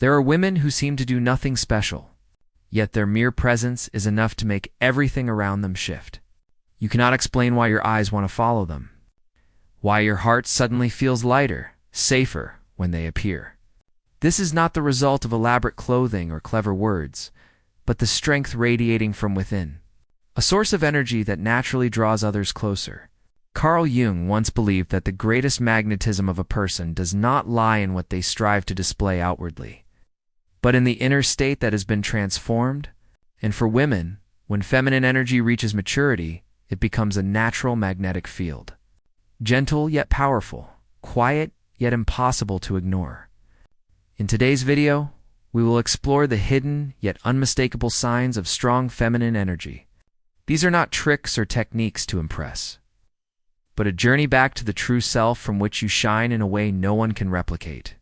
There are women who seem to do nothing special, yet their mere presence is enough to make everything around them shift. You cannot explain why your eyes want to follow them, why your heart suddenly feels lighter, safer when they appear. This is not the result of elaborate clothing or clever words, but the strength radiating from within, a source of energy that naturally draws others closer. Carl Jung once believed that the greatest magnetism of a person does not lie in what they strive to display outwardly, but in the inner state that has been transformed. And for women, when feminine energy reaches maturity, it becomes a natural magnetic field. Gentle yet powerful, quiet yet impossible to ignore. In today's video, we will explore the hidden yet unmistakable signs of strong feminine energy. These are not tricks or techniques to impress, but a journey back to the true self from which you shine in a way no one can replicate.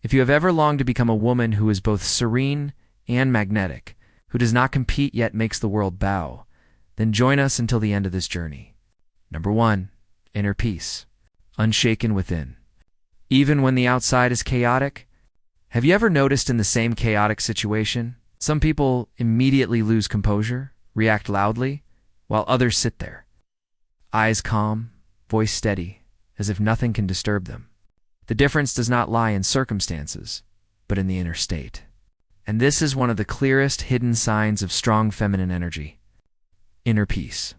If you have ever longed to become a woman who is both serene and magnetic, who does not compete yet makes the world bow, then join us until the end of this journey. Number 1. Inner peace. Unshaken within. Even when the outside is chaotic, have you ever noticed in the same chaotic situation, some people immediately lose composure, react loudly, while others sit there, eyes calm, voice steady, as if nothing can disturb them? The difference does not lie in circumstances, but in the inner state. And this is one of the clearest hidden signs of strong feminine energy. Inner peace.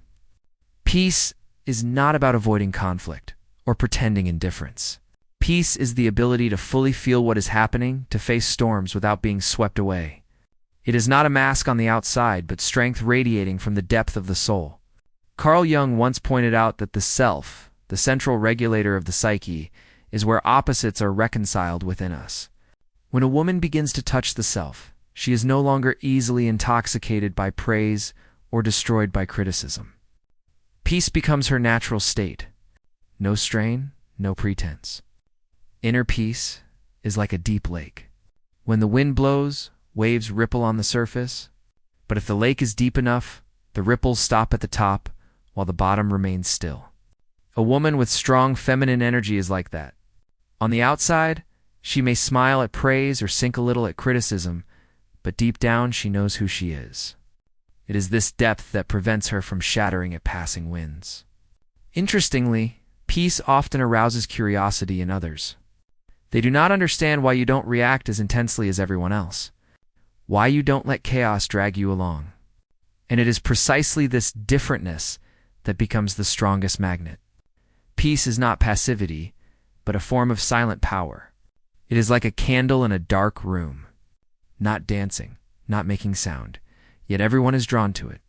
Peace is not about avoiding conflict or pretending indifference. Peace is the ability to fully feel what is happening, to face storms without being swept away. It is not a mask on the outside, but strength radiating from the depth of the soul. Carl Jung once pointed out that the self, the central regulator of the psyche, is where opposites are reconciled within us. When a woman begins to touch the self, she is no longer easily intoxicated by praise or destroyed by criticism. Peace becomes her natural state. No strain, no pretense. Inner peace is like a deep lake. When the wind blows, waves ripple on the surface, but if the lake is deep enough, the ripples stop at the top while the bottom remains still. A woman with strong feminine energy is like that. On the outside, she may smile at praise or sink a little at criticism, but deep down she knows who she is. It is this depth that prevents her from shattering at passing winds. Interestingly, peace often arouses curiosity in others. They do not understand why you don't react as intensely as everyone else, why you don't let chaos drag you along. And it is precisely this differentness that becomes the strongest magnet. Peace is not passivity, but a form of silent power. It is like a candle in a dark room, not dancing, not making sound, yet everyone is drawn to it.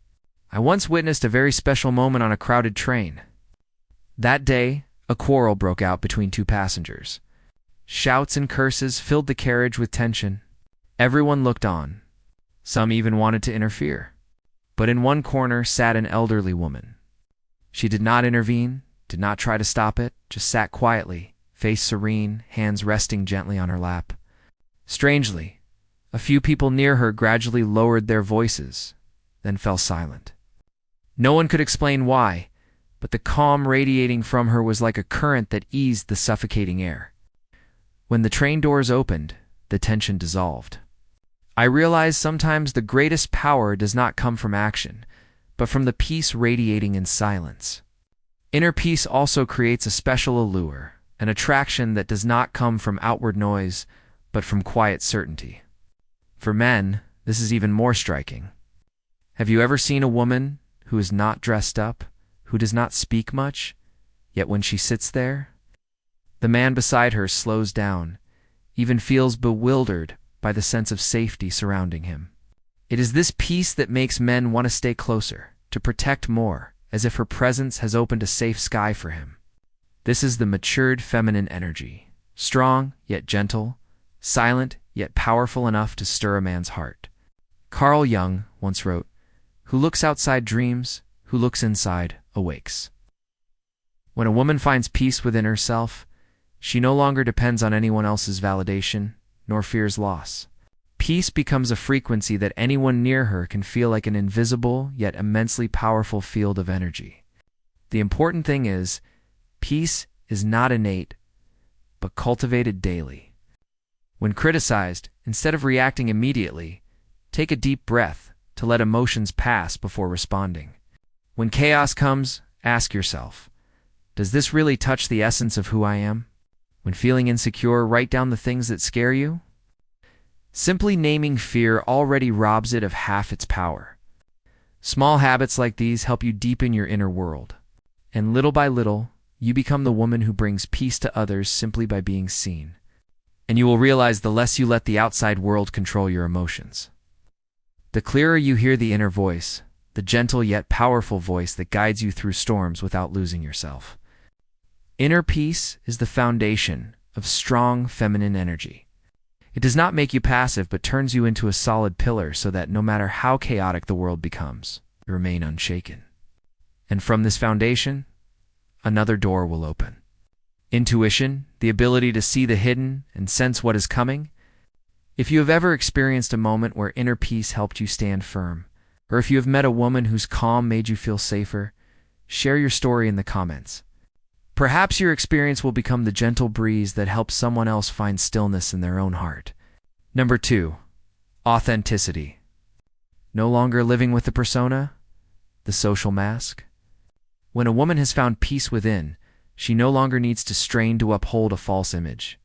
I once witnessed a very special moment on a crowded train. That day, a quarrel broke out between two passengers. Shouts and curses filled the carriage with tension. Everyone looked on. Some even wanted to interfere. But in one corner sat an elderly woman. She did not intervene, did not try to stop it, just sat quietly, face serene, hands resting gently on her lap. Strangely, a few people near her gradually lowered their voices, then fell silent. No one could explain why, but the calm radiating from her was like a current that eased the suffocating air. When the train doors opened, the tension dissolved. I realized sometimes the greatest power does not come from action, but from the peace radiating in silence. Inner peace also creates a special allure, an attraction that does not come from outward noise, but from quiet certainty. For men, this is even more striking. Have you ever seen a woman who is not dressed up, who does not speak much, yet when she sits there, the man beside her slows down, even feels bewildered by the sense of safety surrounding him? It is this peace that makes men want to stay closer, to protect more, as if her presence has opened a safe sky for him. This is the matured feminine energy, strong yet gentle, silent yet powerful enough to stir a man's heart. Carl Jung once wrote, "Who looks outside dreams, who looks inside awakes." When a woman finds peace within herself, she no longer depends on anyone else's validation, nor fears loss. Peace becomes a frequency that anyone near her can feel, like an invisible yet immensely powerful field of energy. The important thing is, peace is not innate, but cultivated daily. When criticized, Instead of reacting immediately, take a deep breath to let emotions pass before responding. When chaos comes, ask yourself, does this really touch the essence of who I am? When feeling insecure, write down the things that scare you. Simply naming fear already robs it of half its power. Small habits like these help you deepen your inner world. And little by little, you become the woman who brings peace to others simply by being seen. And you will realize the less you let the outside world control your emotions, the clearer you hear the inner voice, the gentle yet powerful voice that guides you through storms without losing yourself. Inner peace is the foundation of strong feminine energy. It does not make you passive, but turns you into a solid pillar so that no matter how chaotic the world becomes, you remain unshaken. And from this foundation, another door will open. Intuition, the ability to see the hidden and sense what is coming. If you have ever experienced a moment where inner peace helped you stand firm, or if you have met a woman whose calm made you feel safer, share your story in the comments. Perhaps your experience will become the gentle breeze that helps someone else find stillness in their own heart. Number 2, authenticity. No longer living with the persona, the social mask. When a woman has found peace within, she no longer needs to strain to uphold a false image.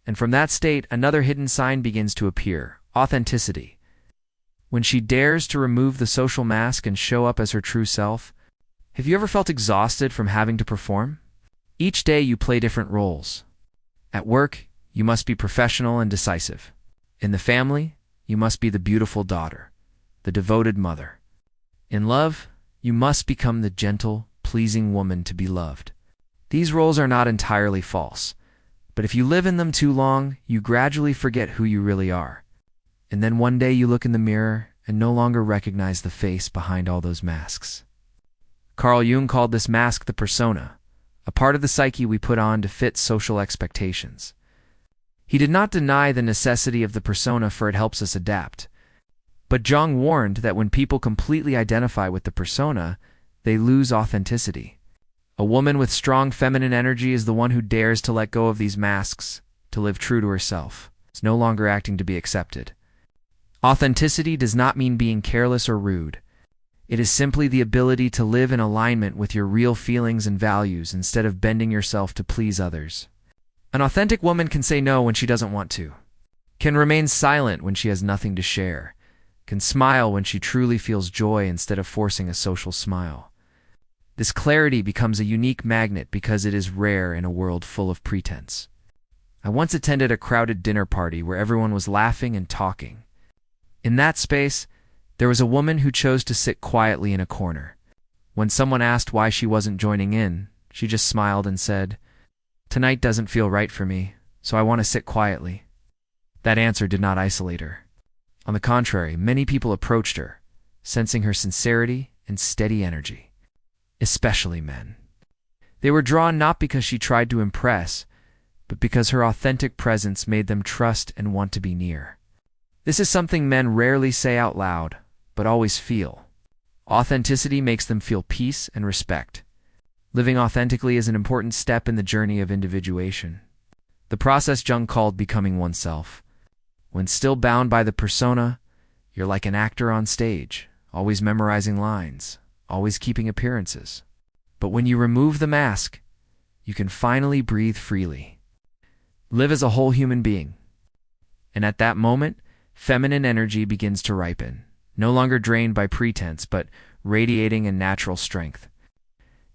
And from that state, another hidden sign begins to appear: authenticity. When she dares to remove the social mask and show up as her true self. Have you ever felt exhausted from having to perform? Each day you play different roles. At work, you must be professional and decisive. In the family, you must be the beautiful daughter, the devoted mother. In love, you must become the gentle, pleasing woman to be loved. These roles are not entirely false, but if you live in them too long, you gradually forget who you really are. And then one day you look in the mirror and no longer recognize the face behind all those masks. Carl Jung called this mask the persona, a part of the psyche we put on to fit social expectations. He did not deny the necessity of the persona, for it helps us adapt. But Jung warned that when people completely identify with the persona, they lose authenticity. A woman with strong feminine energy is the one who dares to let go of these masks, to live true to herself. It's no longer acting to be accepted. Authenticity does not mean being careless or rude. It is simply the ability to live in alignment with your real feelings and values instead of bending yourself to please others. An authentic woman can say no when she doesn't want to, can remain silent when she has nothing to share, can smile when she truly feels joy instead of forcing a social smile. This clarity becomes a unique magnet because it is rare in a world full of pretense. I once attended a crowded dinner party where everyone was laughing and talking. In that space, there was a woman who chose to sit quietly in a corner. When someone asked why she wasn't joining in, she just smiled and said, "Tonight doesn't feel right for me, so I want to sit quietly." That answer did not isolate her. On the contrary, many people approached her, sensing her sincerity and steady energy. Especially men. They were drawn not because she tried to impress, but because her authentic presence made them trust and want to be near. This is something men rarely say out loud, but always feel. Authenticity makes them feel peace and respect. Living authentically is an important step in the journey of individuation. The process Jung called becoming oneself. When still bound by the persona, you're like an actor on stage, always memorizing lines, always keeping appearances. But when you remove the mask, you can finally breathe freely. Live as a whole human being. And at that moment, feminine energy begins to ripen, no longer drained by pretense, but radiating in natural strength.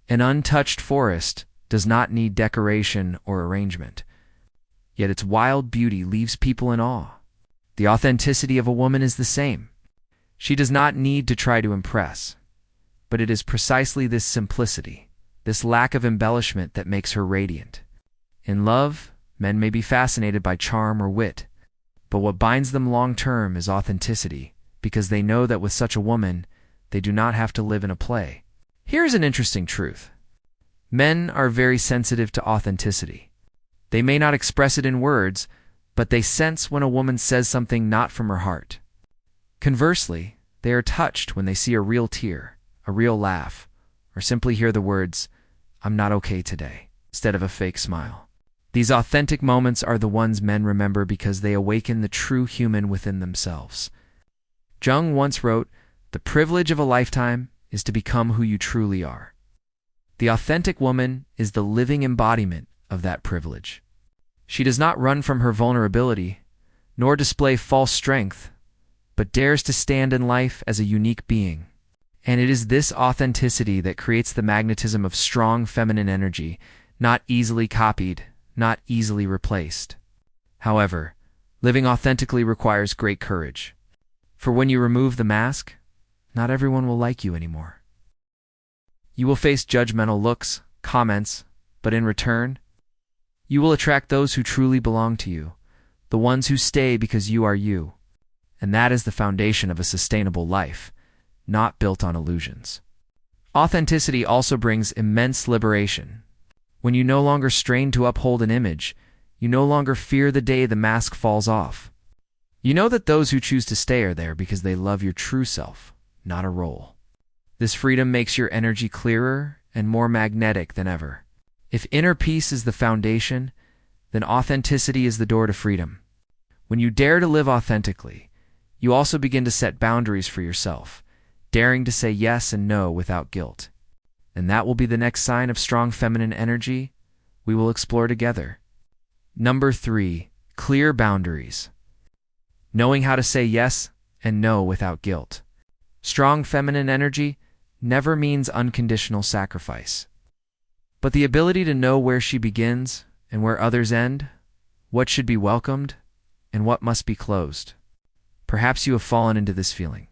An untouched forest does not need decoration or arrangement, yet its wild beauty leaves people in awe. The authenticity of a woman is the same. She does not need to try to impress. But it is precisely this simplicity, this lack of embellishment that makes her radiant. In love, men may be fascinated by charm or wit, but what binds them long-term is authenticity, because they know that with such a woman, they do not have to live in a play. Here's an interesting truth. Men are very sensitive to authenticity. They may not express it in words, but they sense when a woman says something not from her heart. Conversely, they are touched when they see a real tear, a real laugh, or simply hear the words, "I'm not okay today," instead of a fake smile. These authentic moments are the ones men remember because they awaken the true human within themselves. Jung once wrote, "The privilege of a lifetime is to become who you truly are." The authentic woman is the living embodiment of that privilege. She does not run from her vulnerability, nor display false strength, but dares to stand in life as a unique being. And it is this authenticity that creates the magnetism of strong feminine energy, not easily copied, not easily replaced. However, living authentically requires great courage. For when you remove the mask, not everyone will like you anymore. You will face judgmental looks, comments, but in return, you will attract those who truly belong to you, the ones who stay because you are you. And that is the foundation of a sustainable life, not built on illusions. Authenticity also brings immense liberation. When you no longer strain to uphold an image, you no longer fear the day the mask falls off. You know that those who choose to stay are there because they love your true self, not a role. This freedom makes your energy clearer and more magnetic than ever. If inner peace is the foundation, then authenticity is the door to freedom. When you dare to live authentically, you also begin to set boundaries for yourself, daring to say yes and no without guilt. And that will be the next sign of strong feminine energy we will explore together. Number 3, clear boundaries. Knowing how to say yes and no without guilt. Strong feminine energy never means unconditional sacrifice. But the ability to know where she begins and where others end, what should be welcomed and what must be closed. Perhaps you have fallen into this feeling.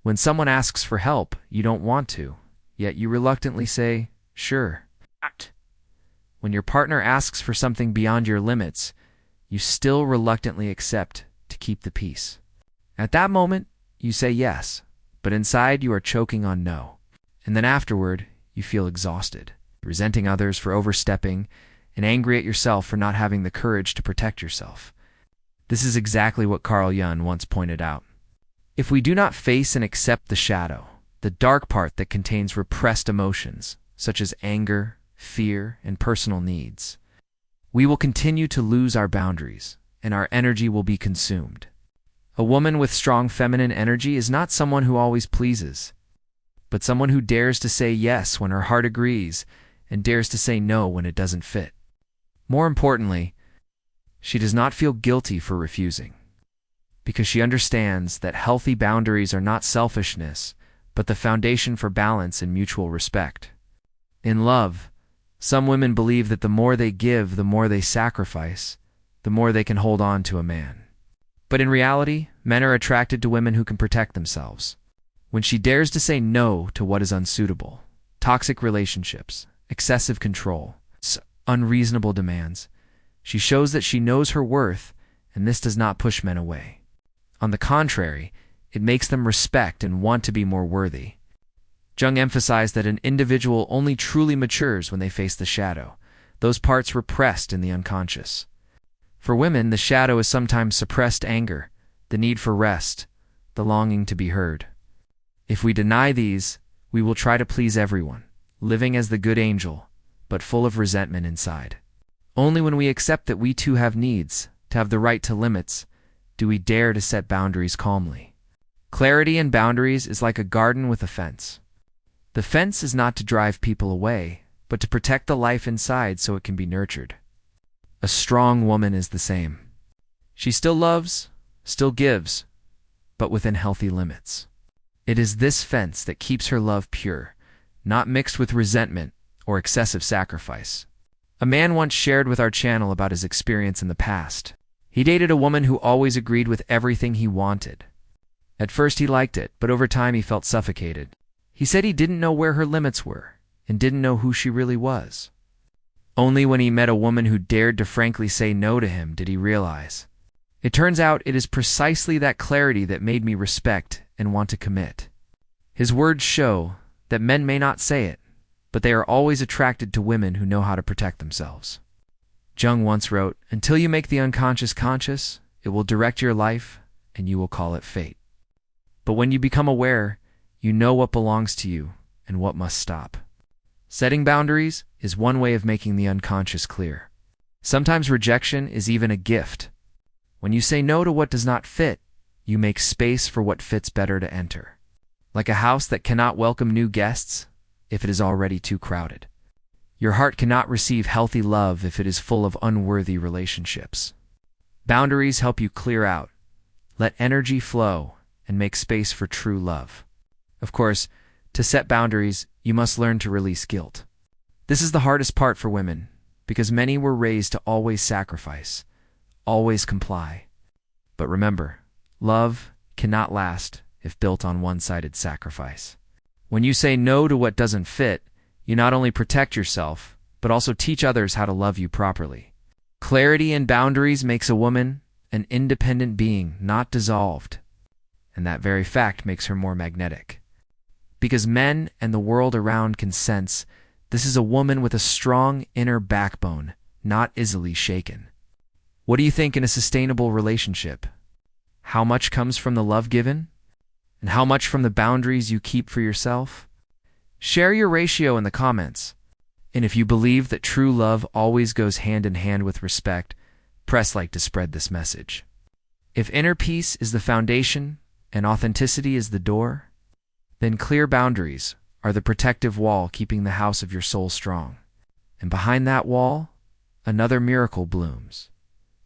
When someone asks for help, you don't want to, yet you reluctantly say, "Sure." When your partner asks for something beyond your limits, you still reluctantly accept to keep the peace. At that moment, you say yes, but inside you are choking on no. And then afterward, you feel exhausted, resenting others for overstepping, and angry at yourself for not having the courage to protect yourself. This is exactly what Carl Jung once pointed out. If we do not face and accept the shadow, the dark part that contains repressed emotions, such as anger, fear, and personal needs, we will continue to lose our boundaries, and our energy will be consumed. A woman with strong feminine energy is not someone who always pleases, but someone who dares to say yes when her heart agrees and dares to say no when it doesn't fit. More importantly, she does not feel guilty for refusing, because she understands that healthy boundaries are not selfishness, but the foundation for balance and mutual respect. In love, some women believe that the more they give, the more they sacrifice, the more they can hold on to a man. But in reality, men are attracted to women who can protect themselves. When she dares to say no to what is unsuitable, toxic relationships, excessive control, unreasonable demands, she shows that she knows her worth, and this does not push men away. On the contrary, it makes them respect and want to be more worthy. Jung emphasized that an individual only truly matures when they face the shadow, those parts repressed in the unconscious. For women, the shadow is sometimes suppressed anger, the need for rest, the longing to be heard. If we deny these, we will try to please everyone, living as the good angel, but full of resentment inside. Only when we accept that we too have needs, to have the right to limits, do we dare to set boundaries calmly. Clarity and boundaries is like a garden with a fence. The fence is not to drive people away, but to protect the life inside so it can be nurtured. A strong woman is the same. She still loves, still gives, but within healthy limits. It is this fence that keeps her love pure, not mixed with resentment or excessive sacrifice. A man once shared with our channel about his experience in the past. He dated a woman who always agreed with everything he wanted. At first he liked it, but over time he felt suffocated. He said he didn't know where her limits were, and didn't know who she really was. Only when he met a woman who dared to frankly say no to him did he realize. It turns out it is precisely that clarity that made me respect and want to commit. His words show that men may not say it, but they are always attracted to women who know how to protect themselves. Jung once wrote, "Until you make the unconscious conscious, it will direct your life, and you will call it fate. But when you become aware, you know what belongs to you and what must stop." Setting boundaries is one way of making the unconscious clear. Sometimes rejection is even a gift. When you say no to what does not fit, you make space for what fits better to enter. Like a house that cannot welcome new guests if it is already too crowded. Your heart cannot receive healthy love if it is full of unworthy relationships. Boundaries help you clear out, let energy flow, and make space for true love. Of course, to set boundaries, you must learn to release guilt. This is the hardest part for women, because many were raised to always sacrifice, always comply. But remember, love cannot last if built on one-sided sacrifice. When you say no to what doesn't fit, you not only protect yourself, but also teach others how to love you properly. Clarity and boundaries makes a woman an independent being, not dissolved. And that very fact makes her more magnetic. Because men and the world around can sense this is a woman with a strong inner backbone, not easily shaken. What do you think in a sustainable relationship? How much comes from the love given? And how much from the boundaries you keep for yourself? Share your ratio in the comments. And if you believe that true love always goes hand in hand with respect, press like to spread this message. If inner peace is the foundation and authenticity is the door, then clear boundaries are the protective wall keeping the house of your soul strong. And behind that wall, another miracle blooms.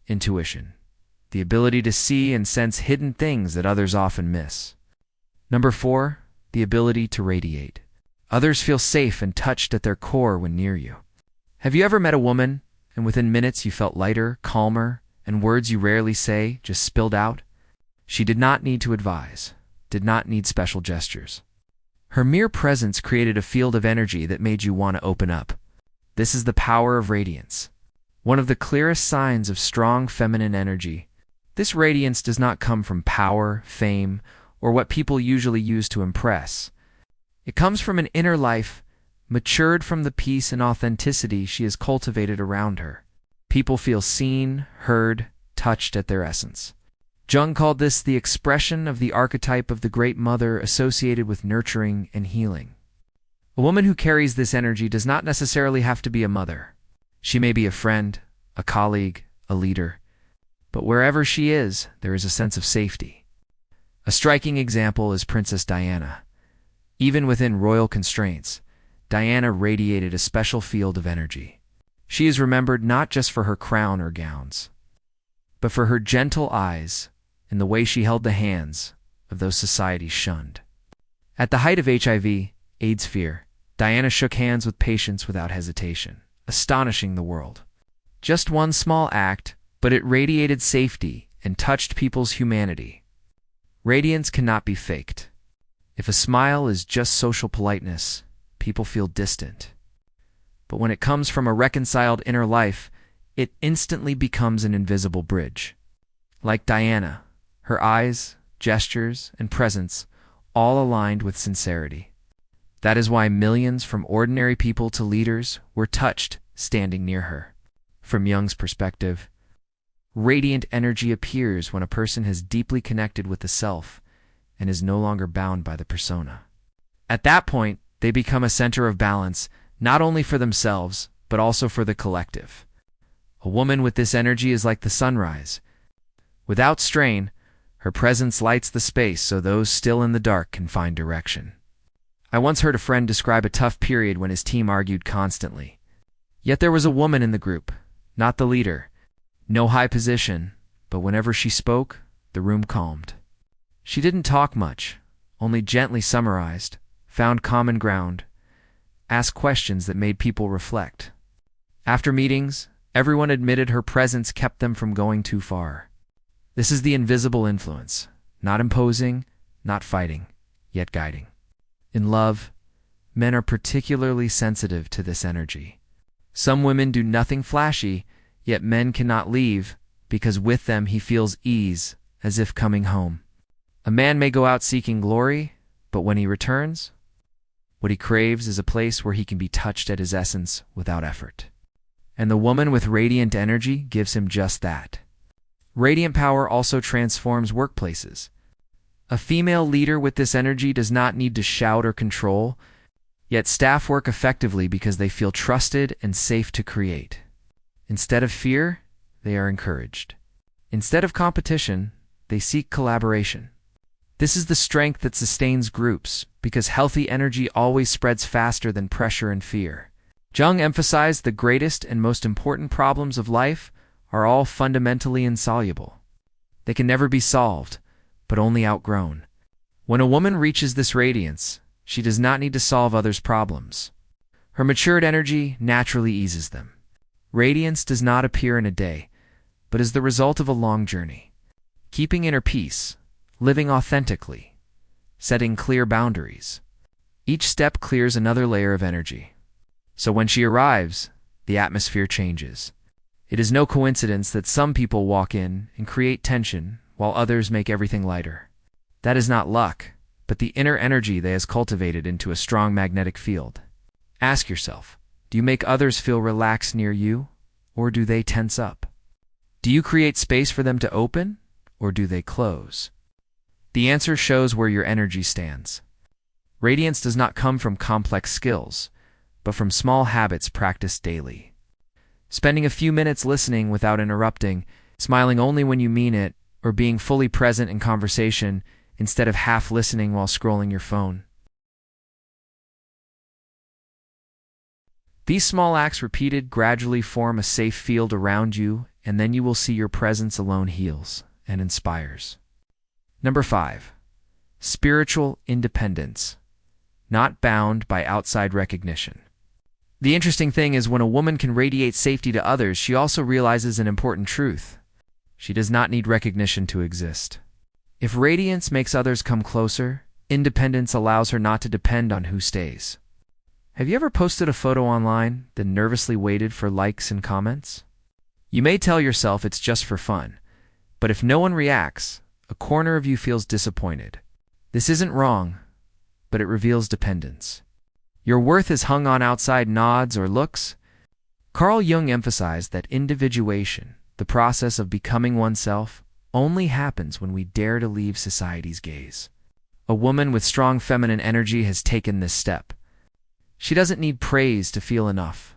Intuition, the ability to see and sense hidden things that others often miss. Number 4, the ability to radiate. Others feel safe and touched at their core when near you. Have you ever met a woman and within minutes you felt lighter, calmer, and words you rarely say just spilled out? She did not need to advise, did not need special gestures. Her mere presence created a field of energy that made you want to open up. This is the power of radiance. One of the clearest signs of strong feminine energy. This radiance does not come from power, fame, or what people usually use to impress. It comes from an inner life, matured from the peace and authenticity she has cultivated around her. People feel seen, heard, touched at their essence. Jung called this the expression of the archetype of the great mother associated with nurturing and healing. A woman who carries this energy does not necessarily have to be a mother. She may be a friend, a colleague, a leader. But wherever she is, there is a sense of safety. A striking example is Princess Diana. Even within royal constraints, Diana radiated a special field of energy. She is remembered not just for her crown or gowns, but for her gentle eyes and the way she held the hands of those society shunned. At the height of HIV/AIDS fear, Diana shook hands with patients without hesitation, astonishing the world. Just one small act, but it radiated safety and touched people's humanity. Radiance cannot be faked. If a smile is just social politeness, people feel distant. But when it comes from a reconciled inner life, it instantly becomes an invisible bridge. Like Diana, her eyes, gestures, and presence all aligned with sincerity. That is why millions from ordinary people to leaders were touched standing near her. From Jung's perspective, radiant energy appears when a person has deeply connected with the self and is no longer bound by the persona. At that point, they become a center of balance, not only for themselves, but also for the collective. A woman with this energy is like the sunrise. Without strain, her presence lights the space so those still in the dark can find direction. I once heard a friend describe a tough period when his team argued constantly. Yet there was a woman in the group, not the leader. No high position, but whenever she spoke, the room calmed. She didn't talk much, only gently summarized, found common ground, asked questions that made people reflect. After meetings, everyone admitted her presence kept them from going too far. This is the invisible influence, not imposing, not fighting, yet guiding. In love, men are particularly sensitive to this energy. Some women do nothing flashy, yet men cannot leave because with them he feels ease, as if coming home. A man may go out seeking glory, but when he returns, what he craves is a place where he can be touched at his essence without effort. And the woman with radiant energy gives him just that. Radiant power also transforms workplaces. A female leader with this energy does not need to shout or control, yet staff work effectively because they feel trusted and safe to create. Instead of fear, they are encouraged. Instead of competition, they seek collaboration. This is the strength that sustains groups, because healthy energy always spreads faster than pressure and fear. Jung emphasized the greatest and most important problems of life are all fundamentally insoluble. They can never be solved, but only outgrown. When a woman reaches this radiance, she does not need to solve others' problems. Her matured energy naturally eases them. Radiance does not appear in a day, but is the result of a long journey. Keeping inner peace, living authentically, setting clear boundaries. Each step clears another layer of energy. So when she arrives, the atmosphere changes. It is no coincidence that some people walk in and create tension, while others make everything lighter. That is not luck, but the inner energy they has cultivated into a strong magnetic field. Ask yourself, do you make others feel relaxed near you, or do they tense up? Do you create space for them to open, or do they close? The answer shows where your energy stands. Radiance does not come from complex skills, but from small habits practiced daily. Spending a few minutes listening without interrupting, smiling only when you mean it, or being fully present in conversation instead of half listening while scrolling your phone. These small acts repeated gradually form a safe field around you, and then you will see your presence alone heals and inspires. Number 5. Spiritual independence, not bound by outside recognition. The interesting thing is when a woman can radiate safety to others, she also realizes an important truth. She does not need recognition to exist. If radiance makes others come closer, independence allows her not to depend on who stays. Have you ever posted a photo online, then nervously waited for likes and comments? You may tell yourself it's just for fun, but if no one reacts, a corner of you feels disappointed. This isn't wrong, but it reveals dependence. Your worth is hung on outside nods or looks. Carl Jung emphasized that individuation, the process of becoming oneself, only happens when we dare to leave society's gaze. A woman with strong feminine energy has taken this step. She doesn't need praise to feel enough,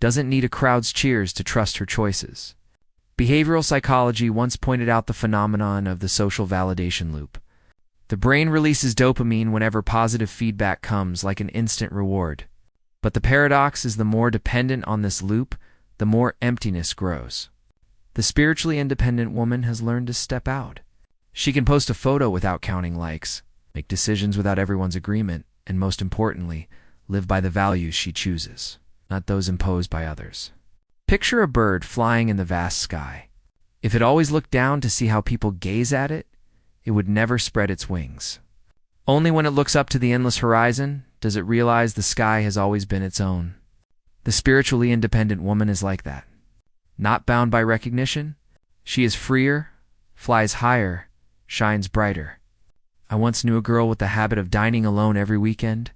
doesn't need a crowd's cheers to trust her choices. Behavioral psychology once pointed out the phenomenon of the social validation loop. The brain releases dopamine whenever positive feedback comes, like an instant reward. But the paradox is the more dependent on this loop, the more emptiness grows. The spiritually independent woman has learned to step out. She can post a photo without counting likes, make decisions without everyone's agreement, and most importantly, live by the values she chooses, not those imposed by others. Picture a bird flying in the vast sky. If it always looked down to see how people gaze at it, it would never spread its wings. Only when it looks up to the endless horizon does it realize the sky has always been its own. The spiritually independent woman is like that. Not bound by recognition, she is freer, flies higher, shines brighter. I once knew a girl with the habit of dining alone every weekend.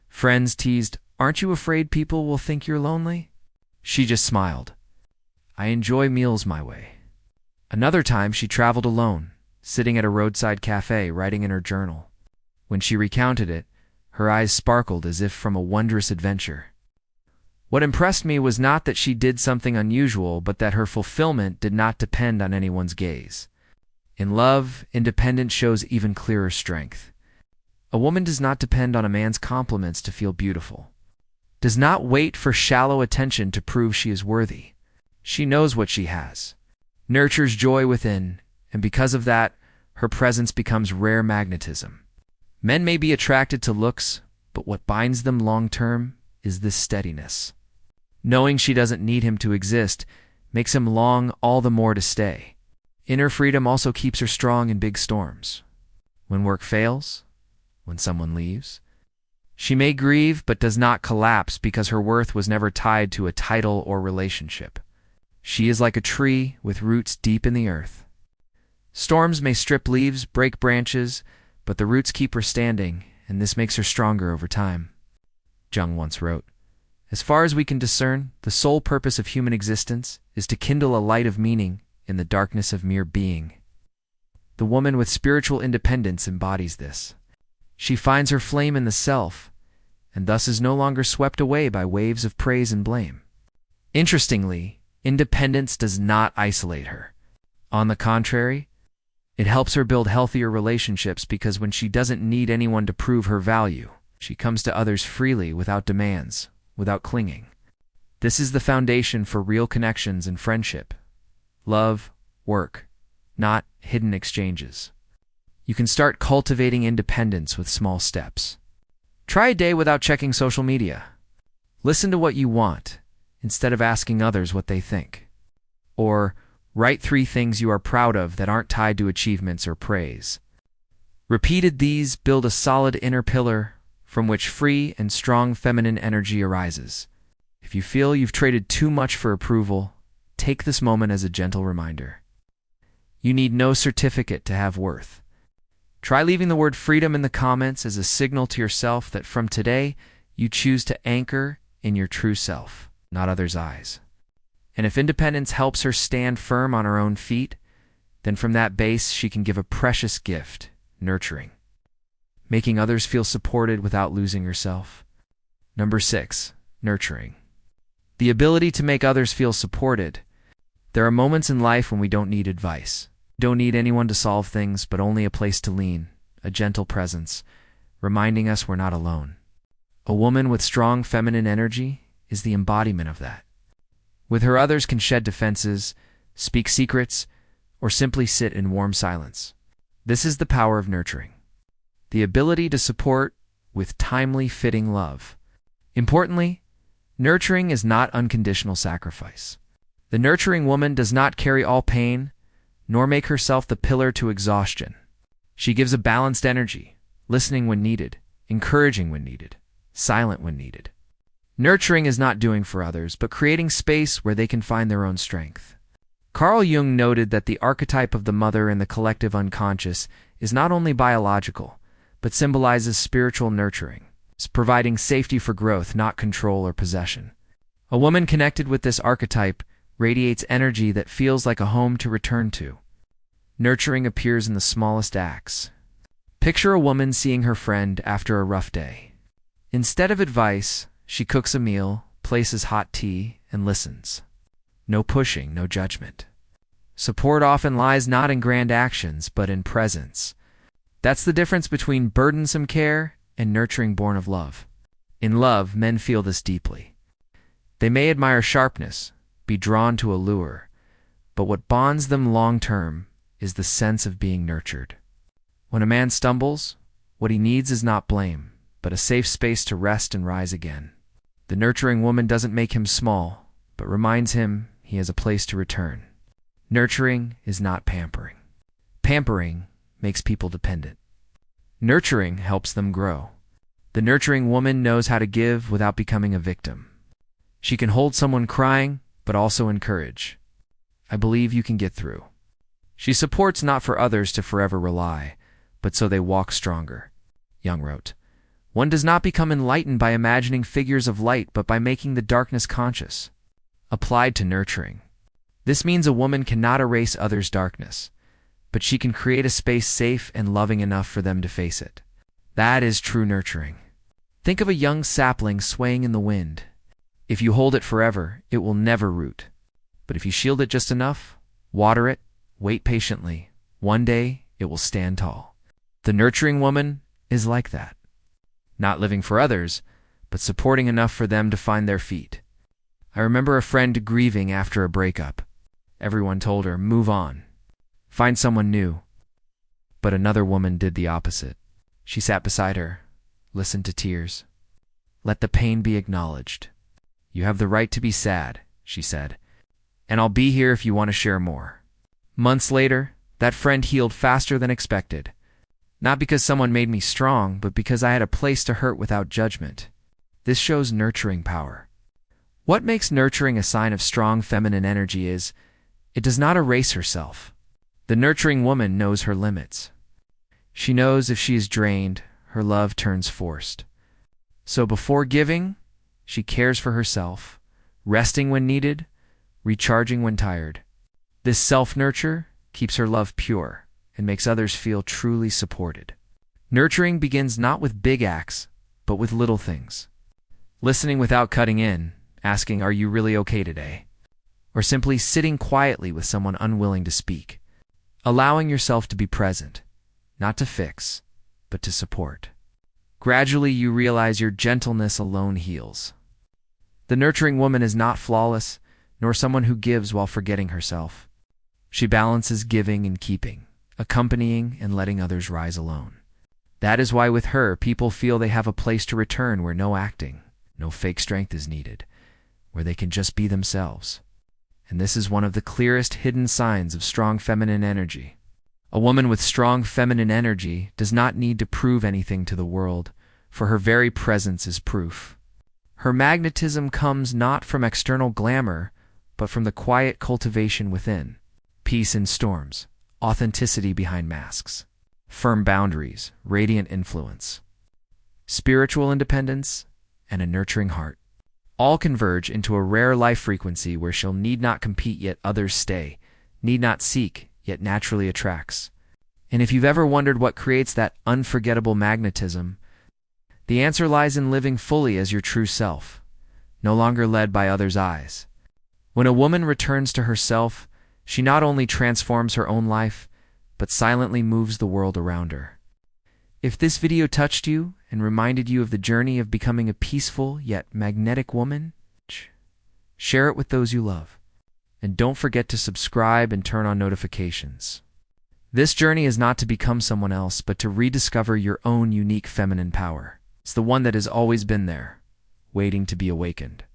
Friends teased, "Aren't you afraid people will think you're lonely?" She just smiled. "I enjoy meals my way." Another time she traveled alone, sitting at a roadside cafe writing in her journal. When she recounted it, her eyes sparkled as if from a wondrous adventure. What impressed me was not that she did something unusual, but that her fulfillment did not depend on anyone's gaze. In love, independence shows even clearer strength. A woman does not depend on a man's compliments to feel beautiful, does not wait for shallow attention to prove she is worthy. She knows what she has, nurtures joy within, and because of that, her presence becomes rare magnetism. Men may be attracted to looks, but what binds them long-term is this steadiness. Knowing she doesn't need him to exist makes him long all the more to stay. Inner freedom also keeps her strong in big storms. When work fails, when someone leaves, she may grieve but does not collapse because her worth was never tied to a title or relationship. She is like a tree with roots deep in the earth. Storms may strip leaves, break branches, but the roots keep her standing, and this makes her stronger over time. Jung once wrote, "As far as we can discern, the sole purpose of human existence is to kindle a light of meaning in the darkness of mere being." The woman with spiritual independence embodies this. She finds her flame in the self, and thus is no longer swept away by waves of praise and blame. Interestingly, Independence does not isolate her. On the contrary, it helps her build healthier relationships because when she doesn't need anyone to prove her value, she comes to others freely without demands, without clinging. This is the foundation for real connections and friendship. Love, work, not hidden exchanges. You can start cultivating independence with small steps. Try a day without checking social media. Listen to what you want, instead of asking others what they think. Or write 3 things you are proud of that aren't tied to achievements or praise. Repeated these build a solid inner pillar from which free and strong feminine energy arises. If you feel you've traded too much for approval, take this moment as a gentle reminder. You need no certificate to have worth. Try leaving the word freedom in the comments as a signal to yourself that from today, you choose to anchor in your true self, not others' eyes. And if independence helps her stand firm on her own feet, then from that base she can give a precious gift, nurturing, making others feel supported without losing herself. Number 6, nurturing. The ability to make others feel supported. There are moments in life when we don't need advice. Don't need anyone to solve things, but only a place to lean, a gentle presence, reminding us we're not alone. A woman with strong feminine energy is the embodiment of that. With her, others can shed defenses, speak secrets, or simply sit in warm silence. This is the power of nurturing. The ability to support with timely, fitting love. Importantly, nurturing is not unconditional sacrifice. The nurturing woman does not carry all pain, nor make herself the pillar to exhaustion. She gives a balanced energy, listening when needed, encouraging when needed, silent when needed. Nurturing is not doing for others, but creating space where they can find their own strength. Carl Jung noted that the archetype of the mother in the collective unconscious is not only biological, but symbolizes spiritual nurturing, providing safety for growth, not control or possession. A woman connected with this archetype radiates energy that feels like a home to return to. Nurturing appears in the smallest acts. Picture a woman seeing her friend after a rough day. Instead of advice, she cooks a meal, places hot tea, and listens. No pushing, no judgment. Support often lies not in grand actions, but in presence. That's the difference between burdensome care and nurturing born of love. In love, men feel this deeply. They may admire sharpness, be drawn to a lure, but what bonds them long-term is the sense of being nurtured. When a man stumbles, what he needs is not blame, but a safe space to rest and rise again. The nurturing woman doesn't make him small, but reminds him he has a place to return. Nurturing is not pampering. Pampering makes people dependent. Nurturing helps them grow. The nurturing woman knows how to give without becoming a victim. She can hold someone crying, but also encourage. I believe you can get through. She supports not for others to forever rely, but so they walk stronger. Jung wrote, "One does not become enlightened by imagining figures of light, but by making the darkness conscious." Applied to nurturing. This means a woman cannot erase others' darkness, but she can create a space safe and loving enough for them to face it. That is true nurturing. Think of a young sapling swaying in the wind. If you hold it forever, it will never root. But if you shield it just enough, water it, wait patiently, one day it will stand tall. The nurturing woman is like that. Not living for others, but supporting enough for them to find their feet. I remember a friend grieving after a breakup. Everyone told her, move on. Find someone new. But another woman did the opposite. She sat beside her, listened to tears. Let the pain be acknowledged. You have the right to be sad, she said, and I'll be here if you want to share more. Months later, that friend healed faster than expected. Not because someone made me strong, but because I had a place to hurt without judgment. This shows nurturing power. What makes nurturing a sign of strong feminine energy is, it does not erase herself. The nurturing woman knows her limits. She knows if she is drained, her love turns forced. So before giving, she cares for herself, resting when needed, recharging when tired. This self-nurture keeps her love pure and makes others feel truly supported. Nurturing begins not with big acts, but with little things. Listening without cutting in, asking, are you really okay today? or simply sitting quietly with someone unwilling to speak. Allowing yourself to be present, not to fix, but to support. Gradually, you realize your gentleness alone heals. The nurturing woman is not flawless, nor someone who gives while forgetting herself. She balances giving and keeping, accompanying and letting others rise alone. That is why with her, people feel they have a place to return where no acting, no fake strength is needed, where they can just be themselves. And this is one of the clearest hidden signs of strong feminine energy. A woman with strong feminine energy does not need to prove anything to the world, for her very presence is proof. Her magnetism comes not from external glamour, but from the quiet cultivation within. Peace in storms, authenticity behind masks, firm boundaries, radiant influence, spiritual independence, and a nurturing heart. All converge into a rare life frequency where she'll need not compete yet others stay, need not seek yet naturally attracts. And if you've ever wondered what creates that unforgettable magnetism, the answer lies in living fully as your true self, no longer led by others' eyes. When a woman returns to herself, she not only transforms her own life, but silently moves the world around her. If this video touched you and reminded you of the journey of becoming a peaceful yet magnetic woman, share it with those you love. And don't forget to subscribe and turn on notifications. This journey is not to become someone else, but to rediscover your own unique feminine power. It's the one that has always been there, waiting to be awakened.